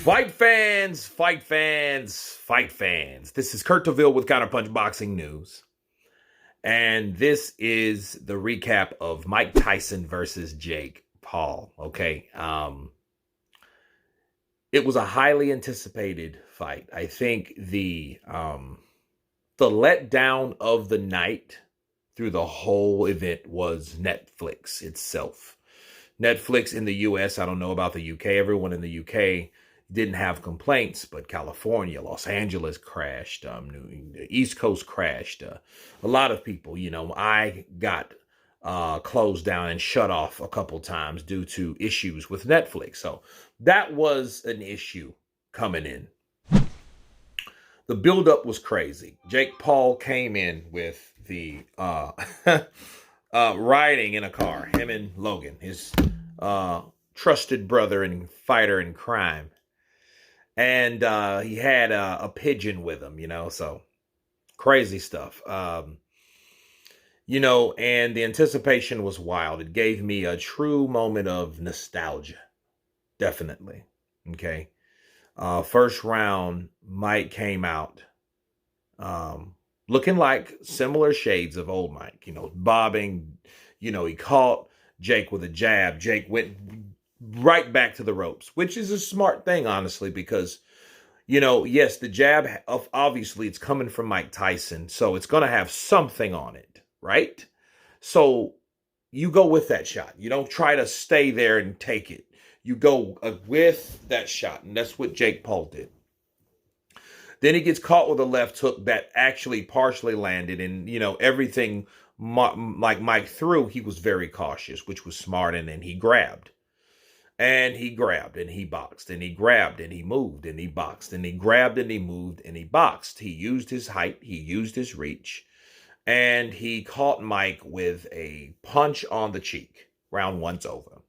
Fight fans, fight fans, fight fans. This is Kurt DeVille with Counterpunched Boxing News. And this is the recap of Mike Tyson versus Jake Paul. Okay. It was a highly anticipated fight. I think the letdown of the night through the whole event was Netflix itself. Netflix in the US, I don't know about the UK. Everyone in the UK didn't have complaints, but California, Los Angeles crashed. The East Coast crashed. A lot of people, I got closed down and shut off a couple times due to issues with Netflix. So that was an issue coming in. The buildup was crazy. Jake Paul came in with the riding in a car, him and Logan, his trusted brother and fighter in crime. And he had a pigeon with him, so crazy stuff. And the anticipation was wild. It gave me a true moment of nostalgia. Definitely. Okay. First round, Mike came out looking like similar shades of old Mike, bobbing. He caught Jake with a jab. Jake went right back to the ropes, which is a smart thing, honestly, because, yes, the jab, obviously it's coming from Mike Tyson, so it's going to have something on it, right? So you go with that shot. You don't try to stay there and take it. You go with that shot, and that's what Jake Paul did. Then he gets caught with a left hook that actually partially landed, and, everything like Mike threw, he was very cautious, which was smart, and then he grabbed. And he grabbed and he boxed and he grabbed and he moved and he boxed and he grabbed and he moved and he boxed. He used his height. He used his reach. And he caught Mike with a punch on the cheek. Round one's over.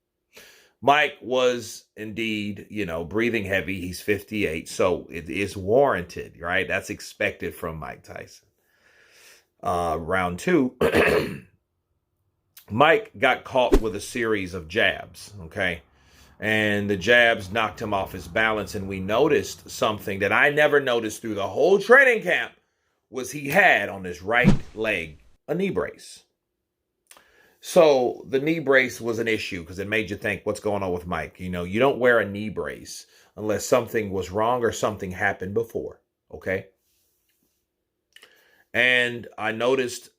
Mike was indeed, breathing heavy. He's 58. So it is warranted, right? That's expected from Mike Tyson. Round two, Mike got caught with a series of jabs, okay? And the jabs knocked him off his balance. And we noticed something that I never noticed through the whole training camp was he had on his right leg a knee brace. So the knee brace was an issue because it made you think, what's going on with Mike? You don't wear a knee brace unless something was wrong or something happened before, okay? And I noticed,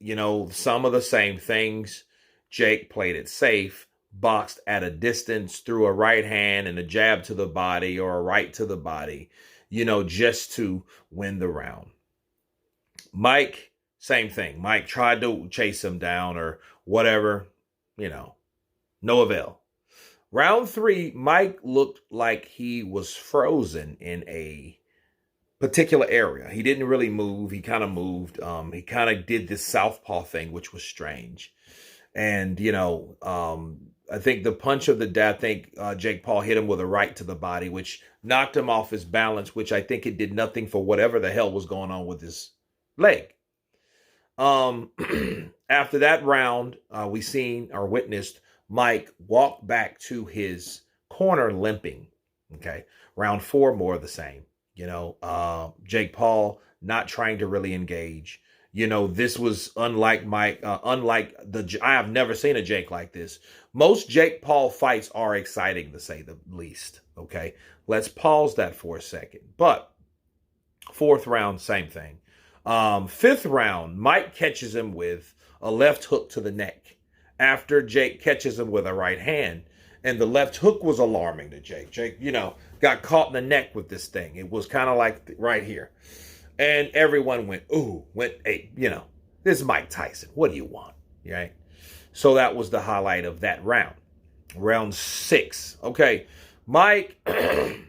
some of the same things. Jake played it safe, boxed at a distance, threw a right hand and a jab to the body or a right to the body, just to win the round. Mike, same thing. Mike tried to chase him down or whatever, no avail. Round three, Mike looked like he was frozen in a particular area. He didn't really move. He kind of moved. He kind of did this southpaw thing, which was strange. And, I think the punch of the day, Jake Paul hit him with a right to the body, which knocked him off his balance, which I think it did nothing for whatever the hell was going on with his leg. After that round, we seen or witnessed Mike walk back to his corner limping. Okay. Round four, more of the same. Jake Paul not trying to really engage. This was unlike Mike, I have never seen a Jake like this. Most Jake Paul fights are exciting, to say the least. Okay, let's pause that for a second. But fourth round, same thing. Fifth round, Mike catches him with a left hook to the neck after Jake catches him with a right hand. And the left hook was alarming to Jake. Jake, got caught in the neck with this thing. It was kind of like right here. And everyone went, hey, this is Mike Tyson. What do you want? Right? So that was the highlight of that round. Round six. Okay. Mike,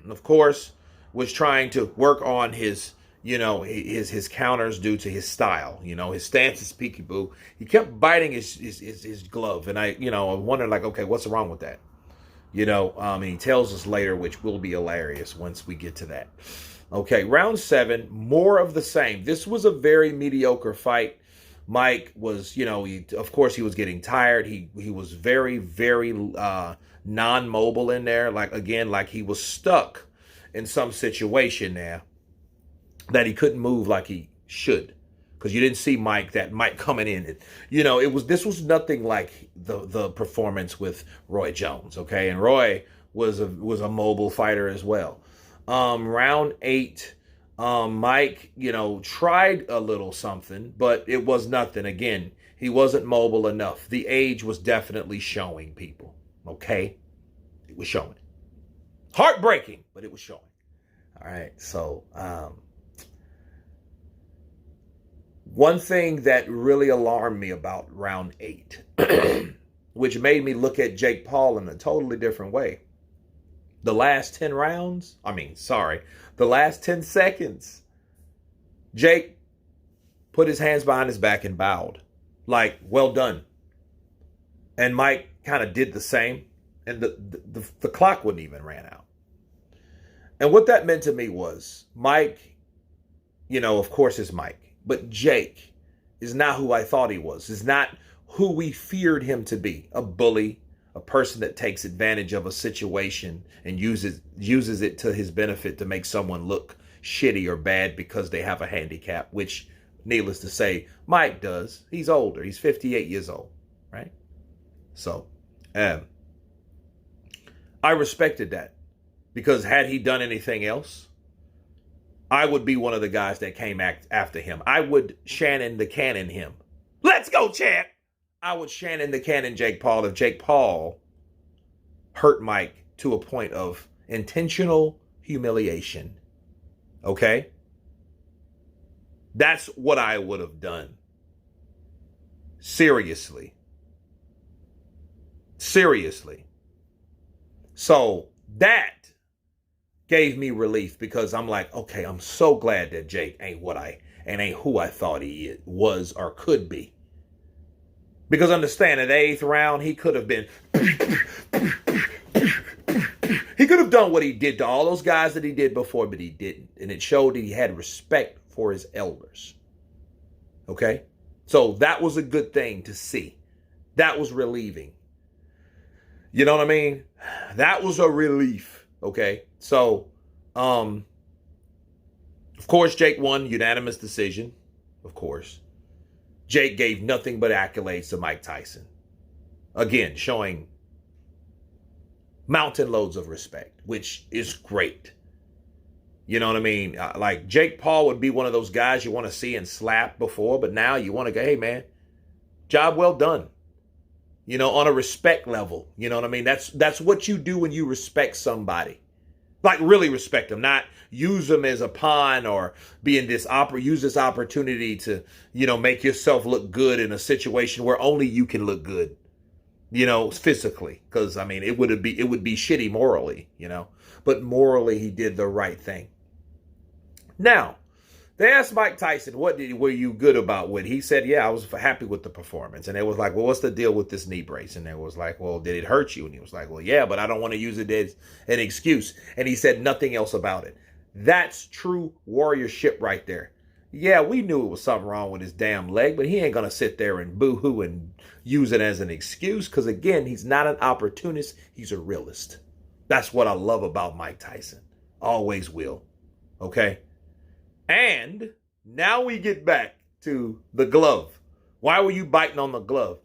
of course, was trying to work on his, his counters due to his style. His stance is peekaboo. He kept biting his glove. And I wondered, okay, what's wrong with that? And he tells us later, which will be hilarious once we get to that. Okay, round seven, more of the same. This was a very mediocre fight. Mike was, of course, he was getting tired. He was very, very non-mobile in there. Like he was stuck in some situation now that he couldn't move like he should. Because you didn't see Mike coming in. This was nothing like the performance with Roy Jones, okay? And Roy was a mobile fighter as well. Round 8, Mike, tried a little something, but it was nothing. Again, he wasn't mobile enough. The age was definitely showing, people, okay? It was showing. Heartbreaking, but it was showing. All right, so one thing that really alarmed me about round 8, which made me look at Jake Paul in a totally different way. The last 10 seconds, Jake put his hands behind his back and bowed. Like, well done. And Mike kind of did the same. And the clock wouldn't even ran out. And what that meant to me was Mike, of course is Mike. But Jake is not who I thought he was. Is not who we feared him to be. A bully, a person that takes advantage of a situation and uses it to his benefit to make someone look shitty or bad because they have a handicap, which, needless to say, Mike does. He's older. He's 58 years old, right? So, I respected that, because had he done anything else, I would be one of the guys that came after him. I would Shannon the Cannon him. Let's go, champ! I would Shannon the Cannon Jake Paul if Jake Paul hurt Mike to a point of intentional humiliation. Okay? That's what I would have done. Seriously. So that gave me relief, because I'm like, okay, I'm so glad that Jake ain't who I thought he was or could be. Because understand, in the 8th round, he could have been, he could have done what he did to all those guys that he did before, but he didn't. And it showed that he had respect for his elders. Okay? So that was a good thing to see. That was relieving. You know what I mean? That was a relief. Okay? So, of course, Jake won unanimous decision. Of course. Jake gave nothing but accolades to Mike Tyson. Again, showing mountain loads of respect, which is great. You know what I mean? Like, Jake Paul would be one of those guys you want to see and slap before, but now you want to go, hey, man, job well done. On a respect level. You know what I mean? That's what you do when you respect somebody. Like, really respect them, not use them as a pawn or use this opportunity to, make yourself look good in a situation where only you can look good, physically. Because, I mean, it would be shitty morally, But morally, he did the right thing. Now, they asked Mike Tyson, were you good about what? He said, yeah, I was happy with the performance. And they was like, well, what's the deal with this knee brace? And they was like, well, did it hurt you? And he was like, well, yeah, but I don't want to use it as an excuse. And he said nothing else about it. That's true warriorship right there. Yeah, we knew it was something wrong with his damn leg, but he ain't going to sit there and boo-hoo and use it as an excuse. Because, again, he's not an opportunist. He's a realist. That's what I love about Mike Tyson. Always will. Okay? And now we get back to the glove. Why were you biting on the glove?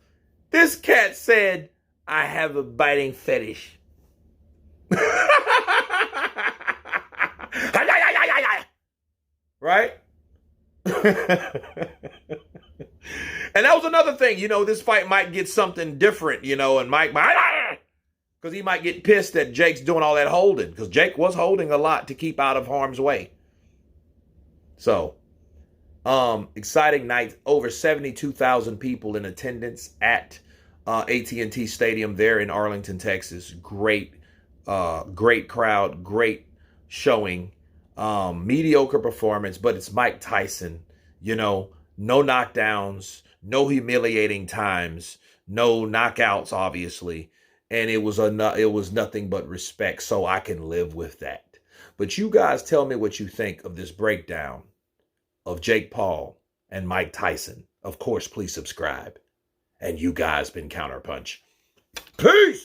This cat said, I have a biting fetish. Right? And that was another thing. This fight might get something different, and Mike might, because he might get pissed that Jake's doing all that holding, because Jake was holding a lot to keep out of harm's way. So, exciting night. Over 72,000 people in attendance at AT&T Stadium there in Arlington, Texas. Great crowd, great showing. Mediocre performance, but it's Mike Tyson. No knockdowns, no humiliating times, no knockouts, obviously. And it was nothing but respect, so I can live with that. But you guys tell me what you think of this breakdown of Jake Paul and Mike Tyson. Of course, please subscribe. And you guys been Counterpunch. Peace!